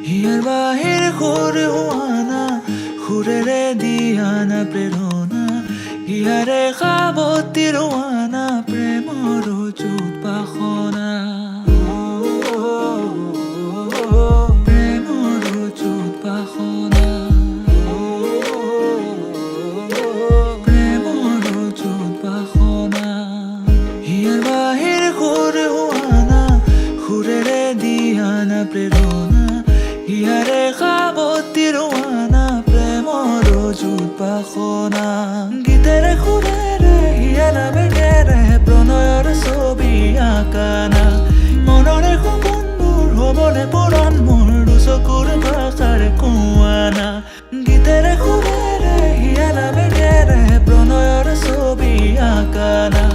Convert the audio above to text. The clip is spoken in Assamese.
হিয়াৰ বাহিৰ সুৰ হোৱানা সুৰেৰে দিয়ানা প্ৰেৰণা হিয়াৰে সাৱতি ৰোৱানা প্ৰেমৰ চুপাসনা প্ৰেমৰ চুপাসনা প্ৰেমৰ চুপাসনা হিয়াৰ বাহিৰ সুৰ হোৱানা সুৰেৰে দিয়ানা প্ৰেৰণা হিয়াৰে সাৱতি ৰোৱানা প্ৰেমৰ চুপাসনা গীতেৰে সুৰেৰে হিয়া নামেৰে প্ৰণয়ৰ ছবি আঁকানা মনৰে সপোনবোৰ হ'বনে পূৰণ মোৰ দুচকুৰ ভাষাৰ কোৱানা গীতেৰে সুৰেৰে হিয়া নামেৰে প্ৰণয়ৰ ছবি আঁকানা